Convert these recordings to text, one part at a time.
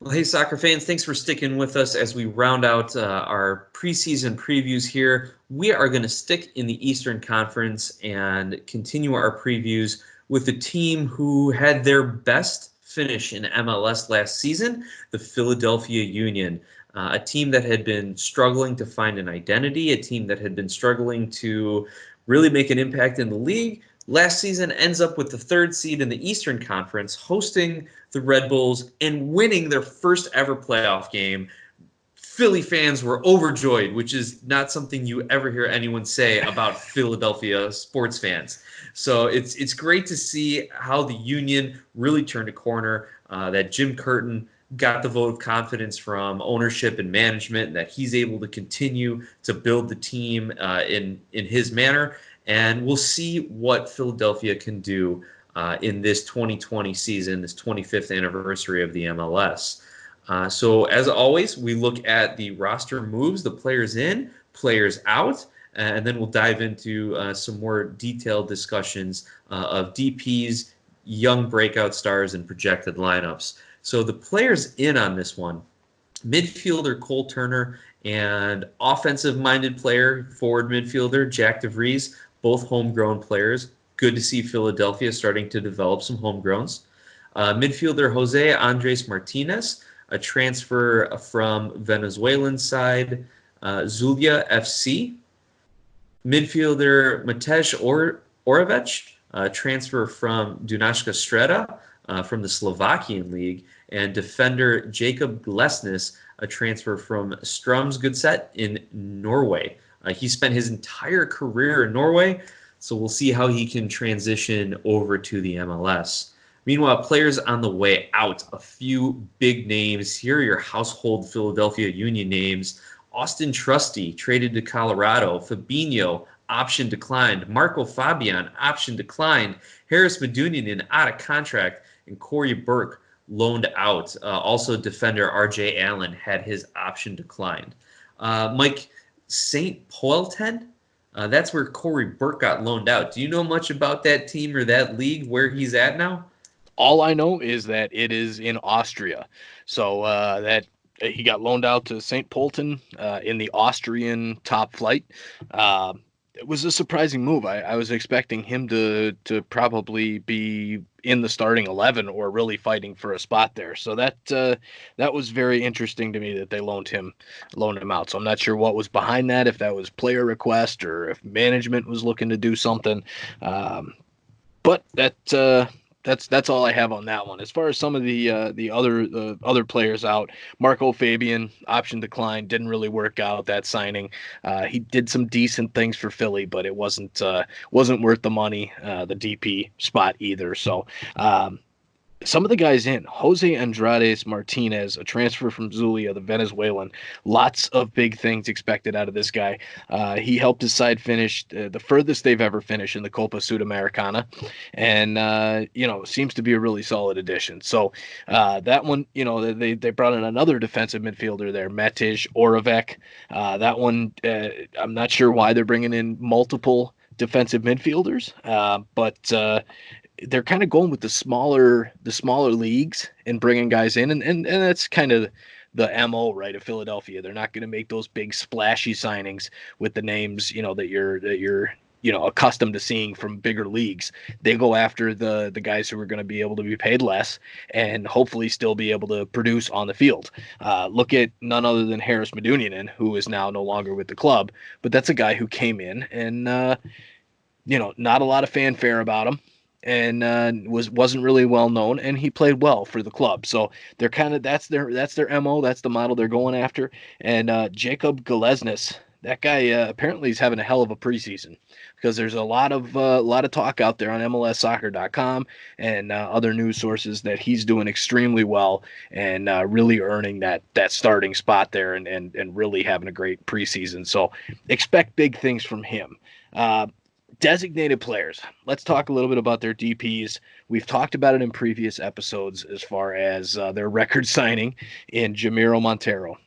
Well, hey, soccer fans, thanks for sticking with us as we round out our preseason previews here. We are going to stick in the Eastern Conference and continue our previews with the team who had their best finish in MLS last season, the Philadelphia Union. A team that had been struggling to find an identity, a team that had been struggling to really make an impact in the league. Last season ends up with the third seed in the Eastern Conference, hosting the Red Bulls and winning their first ever playoff game. Philly fans were overjoyed, which is not something you ever hear anyone say about Philadelphia sports fans. So it's great to see how the Union really turned a corner, that Jim Curtin got the vote of confidence from ownership and management, and that he's able to continue to build the team in his manner. And we'll see what Philadelphia can do in this 2020 season, this 25th anniversary of the MLS. So as always, we look at the roster moves, the players in, players out, and then we'll dive into some more detailed discussions of DPs, young breakout stars, and projected lineups. So the players in on this one, midfielder Cole Turner and offensive-minded player, forward midfielder Jack DeVries, both homegrown players. Good to see Philadelphia starting to develop some homegrowns. Midfielder Jose Andres Martinez, a transfer from Venezuelan side Zulia FC. Midfielder Matej Oravec, a transfer from Dunajska Streda from the Slovakian league. And defender Jacob Glesnes, a transfer from Strømsgodset in Norway. He spent his entire career in Norway, so we'll see how he can transition over to the MLS. Meanwhile, players on the way out, a few big names. Here are your household Philadelphia Union names. Austin Trusty, traded to Colorado. Fabinho, option declined. Marco Fabian, option declined. Harris Medunjanin, out of contract. And Corey Burke, loaned out. Also, defender RJ Allen had his option declined. Mike, St. Pölten, that's where Corey Burke got loaned out. Do you know much about that team or that league, where he's at now? All I know is that it is in Austria. So that he got loaned out to St. Pölten in the Austrian top flight. It was a surprising move. I was expecting him to probably be in the starting 11 or really fighting for a spot there. So that was very interesting to me that they loaned him out. So I'm not sure what was behind that, if that was player request or if management was looking to do something. But that's all I have on that one. As far as some of the other players out, Marco Fabian, option decline, didn't really work out that signing. He did some decent things for Philly, but it wasn't worth the money, the DP spot either. So some of the guys in, Jose Andrades Martinez, a transfer from Zulia, the Venezuelan. Lots of big things expected out of this guy. He helped his side finish the furthest they've ever finished in the Copa Sudamericana, and seems to be a really solid addition. So that one, they brought in another defensive midfielder there, Matej Oravec. That one, I'm not sure why they're bringing in multiple defensive midfielders, but they're kind of going with the smaller leagues and bringing guys in, and that's kind of the MO, right, of Philadelphia. They're not going to make those big splashy signings with the names, that you're accustomed to seeing from bigger leagues. They go after the guys who are going to be able to be paid less and hopefully still be able to produce on the field. Look at none other than Harris Medunjanin, who is now no longer with the club, but that's a guy who came in and not a lot of fanfare about him, and wasn't really well known, and he played well for the club. So they're that's their MO, that's the model they're going after. And Jacob Glesnes, that guy apparently is having a hell of a preseason, because there's a lot of talk out there on MLSsoccer.com and other news sources that he's doing extremely well and really earning that starting spot there and really having a great preseason. So expect big things from him. Designated players. Let's talk a little bit about their DPs. We've talked about it in previous episodes as far as their record signing in Jamiro Montero.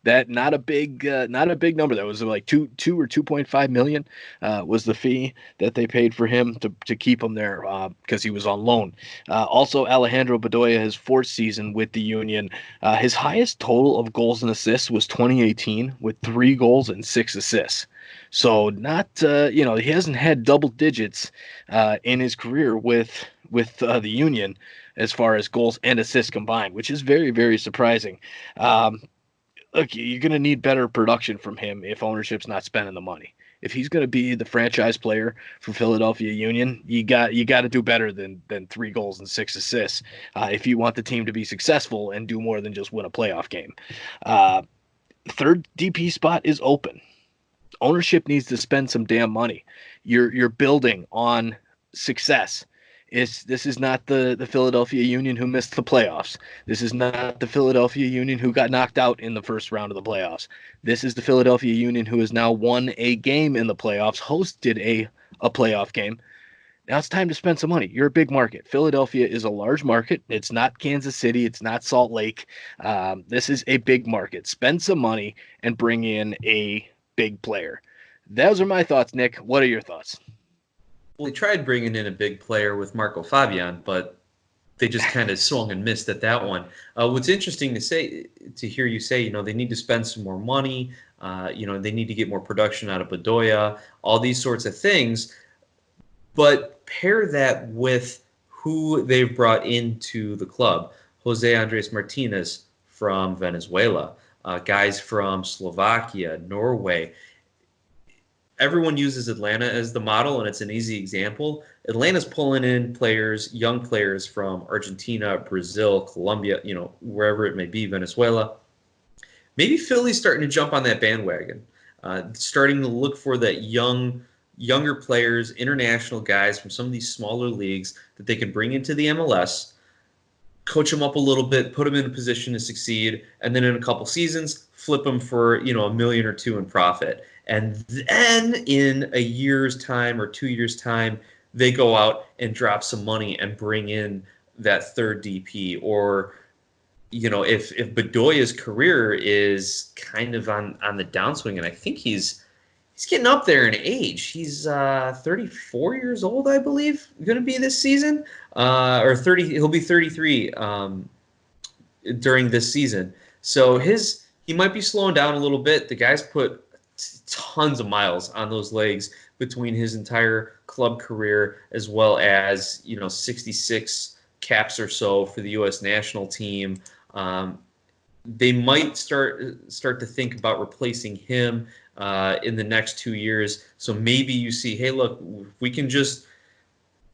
That not a big number. That was like two or 2.5 million was the fee that they paid for him to keep him there because he was on loan. Also, Alejandro Bedoya, his fourth season with the Union, his highest total of goals and assists was 2018 with 3 goals and 6 assists. So not he hasn't had double digits in his career with the Union as far as goals and assists combined, which is very, very surprising. Um, Look, you're going to need better production from him if ownership's not spending the money. If he's going to be the franchise player for Philadelphia Union, you got to do better than 3 goals and 6 assists if you want the team to be successful and do more than just win a playoff game. Uh, Third DP spot is open. Ownership needs to spend some damn money. You're building on success. This is not the Philadelphia Union who missed the playoffs. This is not the Philadelphia Union who got knocked out in the first round of the playoffs. This is the Philadelphia Union who has now won a game in the playoffs, hosted a playoff game. Now it's time to spend some money. You're a big market. Philadelphia is a large market. It's not Kansas City. It's not Salt Lake. This is a big market. Spend some money and bring in a big player. Those are my thoughts, Nick. What are your thoughts? Well, they tried bringing in a big player with Marco Fabian, but they just kind of swung and missed at that one. What's interesting to hear you say, they need to spend some more money. They need to get more production out of Bedoya, all these sorts of things. But pair that with who they've brought into the club. Jose Andres Martinez from Venezuela, guys from Slovakia, Norway. Everyone uses Atlanta as the model, and it's an easy example. Atlanta's pulling in young players from Argentina, Brazil, Colombia, wherever it may be, Venezuela. Maybe Philly's starting to jump on that bandwagon, starting to look for that younger players, international guys from some of these smaller leagues that they can bring into the MLS, coach them up a little bit, put them in a position to succeed, and then in a couple seasons, flip them for $1 million or $2 million in profit. And then in a year's time or 2 years' time, they go out and drop some money and bring in that third DP. Or, if Bedoya's career is kind of on the downswing, and I think he's getting up there in age. He's 34 years old, I believe, going to be this season, or 30. He'll be 33 during this season. So he might be slowing down a little bit. The guy's put tons of miles on those legs between his entire club career, as well as 66 caps or so for the U.S. national team. They might start to think about replacing him in the next 2 years. So maybe you see, hey, look, we can just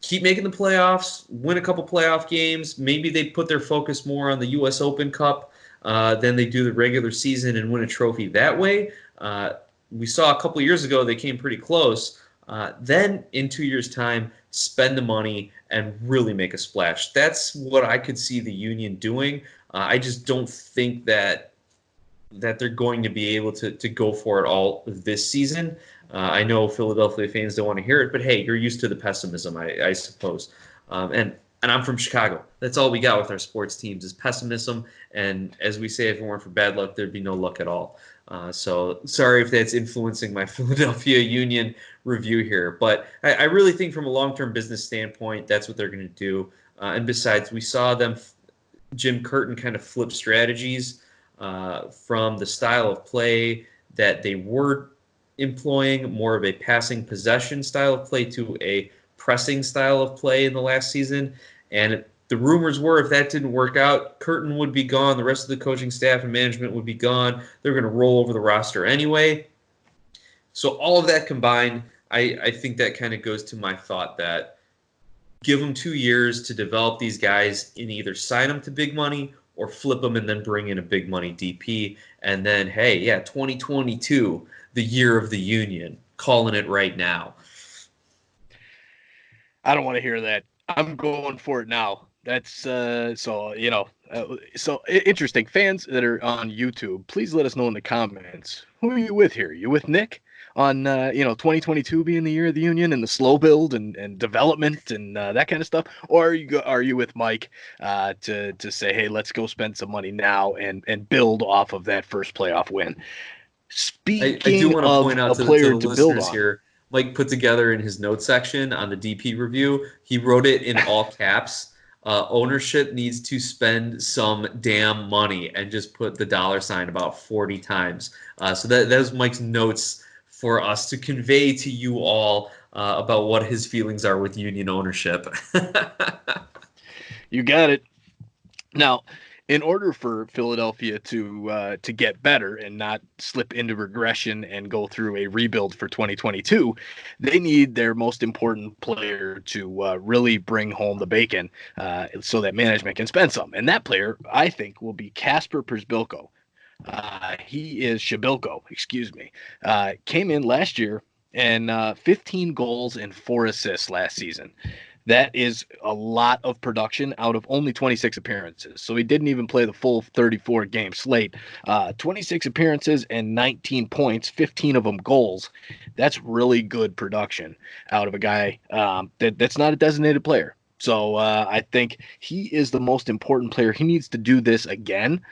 keep making the playoffs, win a couple playoff games. Maybe they put their focus more on the U.S. Open Cup than they do the regular season and win a trophy that way. We saw a couple years ago they came pretty close. Then in 2 years' time, spend the money and really make a splash. That's what I could see the Union doing. I just don't think that they're going to be able to go for it all this season. I know Philadelphia fans don't want to hear it, but hey, you're used to the pessimism, I suppose. And I'm from Chicago. That's all we got with our sports teams is pessimism. And as we say, if it weren't for bad luck, there'd be no luck at all. So sorry if that's influencing my Philadelphia Union review here. But I really think from a long-term business standpoint, that's what they're going to do. And besides, we saw Jim Curtin kind of flip strategies from the style of play that they were employing, more of a passing possession style of play, to a pressing style of play in the last season. And the rumors were if that didn't work out, Curtin would be gone. The rest of the coaching staff and management would be gone. They're going to roll over the roster anyway. So all of that combined, I think that kind of goes to my thought that give them 2 years to develop these guys and either sign them to big money or flip them and then bring in a big money DP. And then, hey, 2022, the year of the Union, calling it right now. I don't want to hear that. I'm going for it now. That's so interesting. Fans that are on YouTube, please let us know in the comments. Who are you with here? You with Nick 2022 being the year of the union and the slow build and development and that kind of stuff, or are you with Mike to say, hey, let's go spend some money now and build off of that first playoff win? I do Speaking want to of point out a to player the to build listeners on, here, Mike put together in his notes section on the DP review, he wrote it in all caps. Ownership needs to spend some damn money, and just put the dollar sign about 40 times. So that was Mike's notes for us to convey to you all about what his feelings are with union ownership. you got it. Now, in order for Philadelphia to get better and not slip into regression and go through a rebuild for 2022, they need their most important player to really bring home the bacon, so that management can spend some. And that player, I think, will be Kasper Przbilko. He is Shabilko, excuse me. Came in last year and 15 goals and 4 assists last season. That is a lot of production out of only 26 appearances. So he didn't even play the full 34 game slate. 26 appearances and 19 points, 15 of them goals. That's really good production out of a guy that's not a designated player. So I think he is the most important player. He needs to do this again,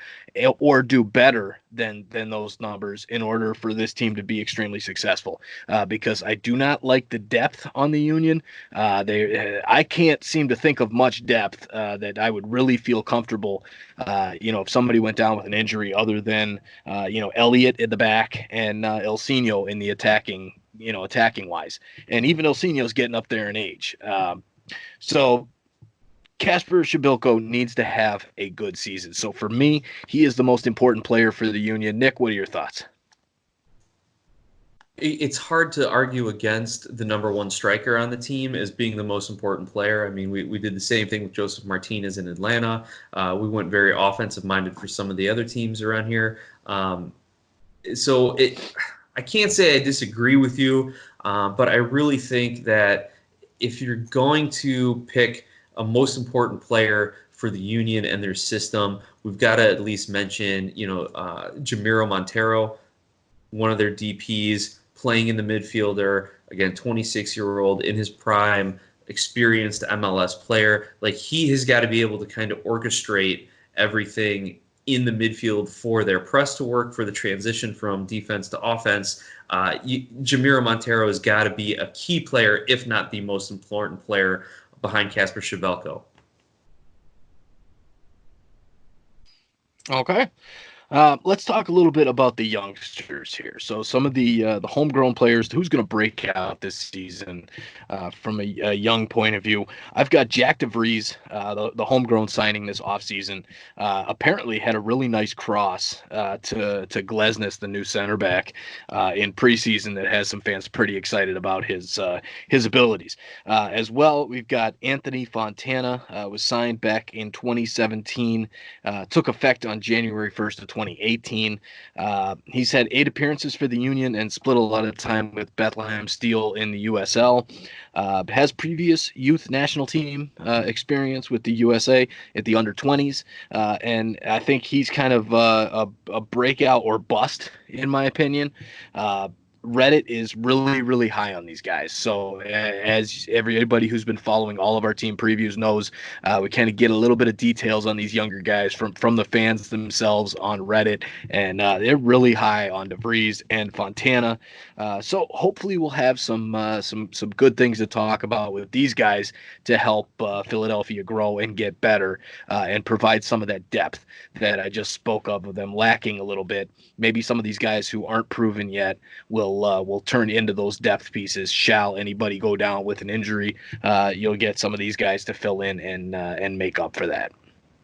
or do better than those numbers in order for this team to be extremely successful. Because I do not like the depth on the Union. I can't seem to think of much depth that I would really feel comfortable. If somebody went down with an injury, other than Elliott at the back and Ilsinho in the attacking wise, and even Ilsinho's getting up there in age. So Kasper Shabilko needs to have a good season. So for me, he is the most important player for the Union. Nick, what are your thoughts? It's hard to argue against the number one striker on the team as being the most important player. I mean, we did the same thing with Joseph Martinez in Atlanta. We went very offensive minded for some of the other teams around here. I can't say I disagree with you, but I really think that if you're going to pick a most important player for the Union and their system, we've got to at least mention, Jamiro Montero, one of their DPs, playing in the midfielder, again, 26-year-old in his prime, experienced MLS player. Like, he has got to be able to kind of orchestrate everything in the midfield for their press to work, for the transition from defense to offense. Jamiro Montero has got to be a key player, if not the most important player, behind Kasper Shabilko. Okay. Let's talk a little bit about the youngsters here. So some of the homegrown players who's going to break out this season from a young point of view. I've got Jack DeVries, the homegrown signing this offseason. Apparently had a really nice cross to Glesnes, the new center back, in preseason that has some fans pretty excited about his abilities. As well, we've got Anthony Fontana, was signed back in 2017, took effect on January 1st of 2018. He's had 8 appearances for the Union and split a lot of time with Bethlehem Steel in the USL. Has previous youth national team experience with the USA at the under 20s. And I think he's kind of a breakout or bust, in my opinion. Reddit is really, really high on these guys. So as everybody who's been following all of our team previews knows, we kind of get a little bit of details on these younger guys from the fans themselves on Reddit, and they're really high on DeVries and Fontana. So hopefully we'll have some good things to talk about with these guys to help Philadelphia grow and get better, and provide some of that depth that I just spoke of them lacking a little bit. Maybe some of these guys who aren't proven yet will turn into those depth pieces. Shall anybody go down with an injury, you'll get some of these guys to fill in and make up for that.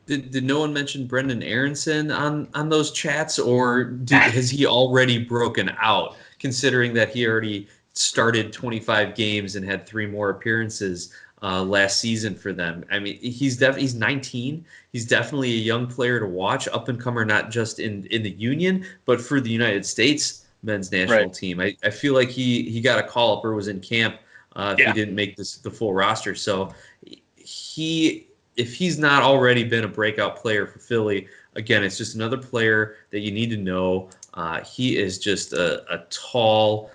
Did no one mention Brendan Aronson on those chats, or has he already broken out, considering that he already started 25 games and had 3 more appearances last season for them? I mean, he's 19. He's definitely a young player to watch, up and comer, not just in the Union, but for the United States men's national team. I feel like he got a call up or was in camp if he didn't make the full roster. So if he's not already been a breakout player for Philly, again, it's just another player that you need to know. He is just a tall,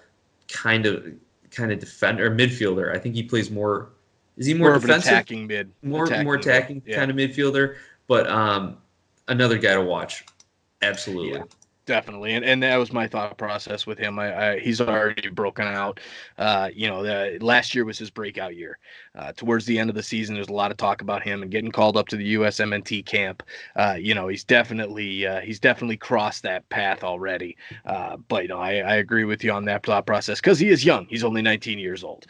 kind of defender or midfielder. I think he plays more. Is he more More of an defensive? attacking mid. More Attacking mid. attacking Yeah. kind of midfielder, but another guy to watch. Yeah. Absolutely. Definitely, and that was my thought process with him. He's already broken out. Last year was his breakout year. Towards the end of the season, there's a lot of talk about him and getting called up to the USMNT camp. He's definitely crossed that path already. But I agree with you on that thought process because he is young. He's only 19 years old.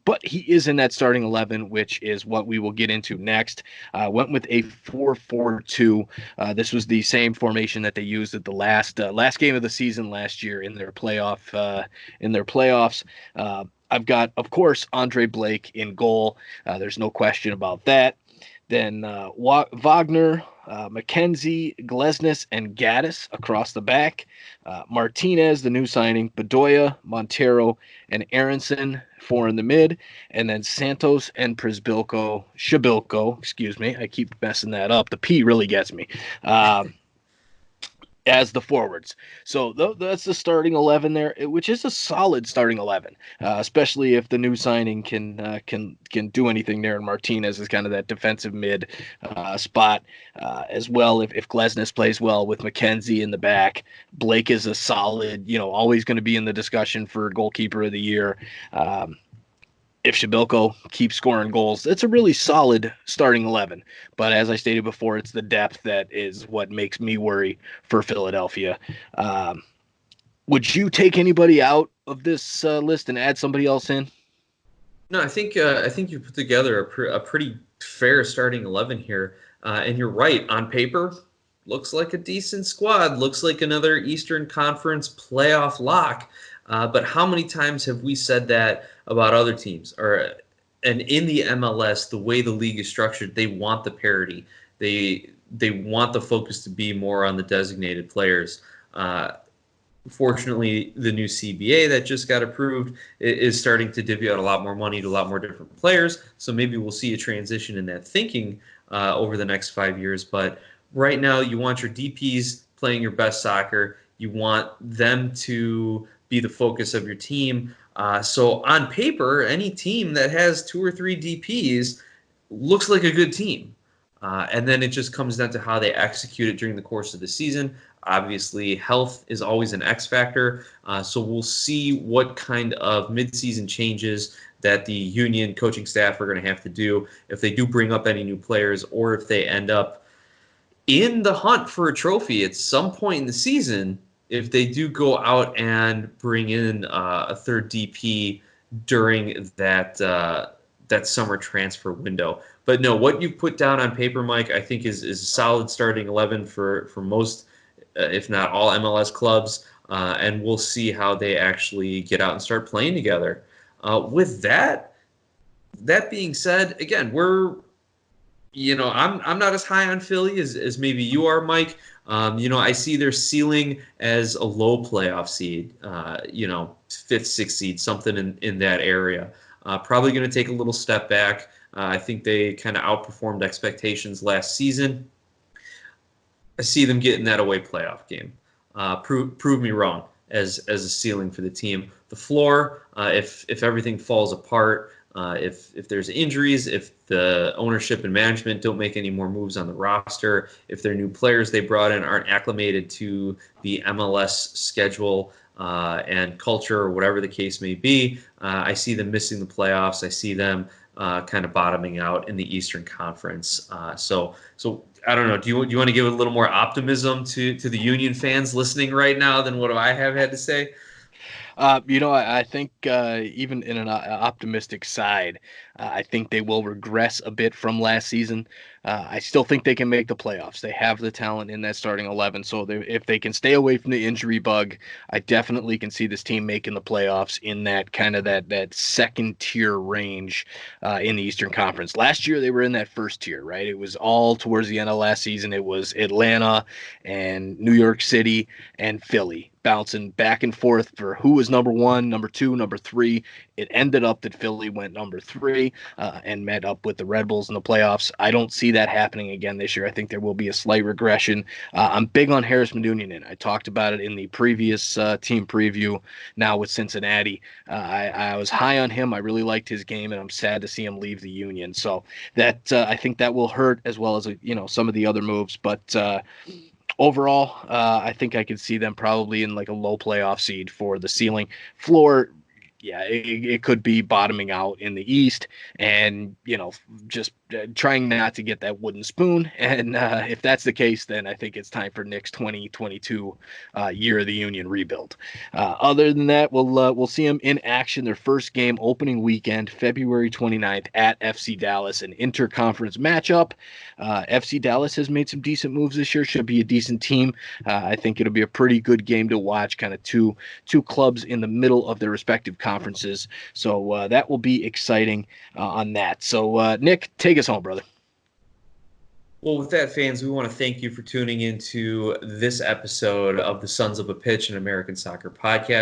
But he is in that starting 11, which is what we will get into next. Went with a 4-4-2. This was the same formation that they used at the last game of the season last year in their playoffs. I've got, of course, Andre Blake in goal. There's no question about that. Then Wagner, McKenzie, Glesnes, and Gaddis across the back. Martinez, the new signing, Bedoya, Montero, and Aronson, 4 in the mid. And then Santos and Shabilko, excuse me. I keep messing that up. The P really gets me. As the forwards. So that's the starting 11 there, which is a solid starting 11, especially if the new signing can do anything there. And Martinez is kind of that defensive mid spot as well. If Glesnes plays well with McKenzie in the back, Blake is a solid, always going to be in the discussion for goalkeeper of the year. If Shabilko keeps scoring goals, it's a really solid starting 11. But as I stated before, it's the depth that is what makes me worry for Philadelphia. Would you take anybody out of this list and add somebody else in? No, I think you put together a pretty fair starting 11 here, and you're right. On paper, looks like a decent squad. Looks like another Eastern Conference playoff lock. But how many times have we said that about other teams? And in the MLS, the way the league is structured, they want the parity. They want the focus to be more on the designated players. Fortunately, the new CBA that just got approved is starting to divvy out a lot more money to a lot more different players. So maybe we'll see a transition in that thinking over the next 5 years. But right now, you want your DPs playing your best soccer. You want them to be the focus of your team. So on paper, any team that has 2 or 3 DPs looks like a good team. And then it just comes down to how they execute it during the course of the season. Obviously, health is always an X factor. So we'll see what kind of midseason changes that the Union coaching staff are going to have to do if they do bring up any new players or if they end up in the hunt for a trophy at some point in the season if they do go out and bring in a third DP during that summer transfer window. But no, what you put down on paper, Mike, I think is a solid starting 11 for most, if not all, MLS clubs. And we'll see how they actually get out and start playing together. With that being said, again, I'm not as high on Philly as maybe you are, Mike. I see their ceiling as a low playoff seed, 5th, 6th seed, something in that area. Probably going to take a little step back. I think they kind of outperformed expectations last season. I see them getting that away playoff game. Prove me wrong as a ceiling for the team. The floor, if everything falls apart, if there's injuries, if the ownership and management don't make any more moves on the roster, if their new players they brought in aren't acclimated to the MLS schedule and culture or whatever the case may be, I see them missing the playoffs. I see them kind of bottoming out in the Eastern Conference. So I don't know. Do you want to give a little more optimism to the Union fans listening right now than what I have had to say? I think even in an optimistic side, I think they will regress a bit from last season. I still think they can make the playoffs. They have the talent in that starting 11. So if they can stay away from the injury bug, I definitely can see this team making the playoffs in that kind of that second tier range in the Eastern Conference. Last year, they were in that first tier, right? It was all towards the end of last season. It was Atlanta and New York City and Philly bouncing back and forth for who was number 1, number 2, number 3 It ended up that Philly went number 3 and met up with the Red Bulls in the playoffs. I don't see that happening again this year. I think there will be a slight regression. I'm big on Harris Manunianen. I talked about it in the previous team preview. Now with Cincinnati, I was high on him. I really liked his game, and I'm sad to see him leave the Union. So that I think that will hurt, as well as some of the other moves. But overall, I think I could see them probably in like a low playoff seed for the ceiling. Floor, yeah, it could be bottoming out in the East, and just trying not to get that wooden spoon. And if that's the case, then I think it's time for Nick's 2022 year of the Union rebuild. Other than that, we'll see them in action. Their first game opening weekend, February 29th at FC Dallas, an interconference matchup. FC Dallas has made some decent moves this year. Should be a decent team. I think it'll be a pretty good game to watch. Kind of two clubs in the middle of their respective conferences. So that will be exciting on that. So Nick, take us home, brother. Well, with that, fans, we want to thank you for tuning into this episode of the Sons of a Pitch, an American Soccer podcast.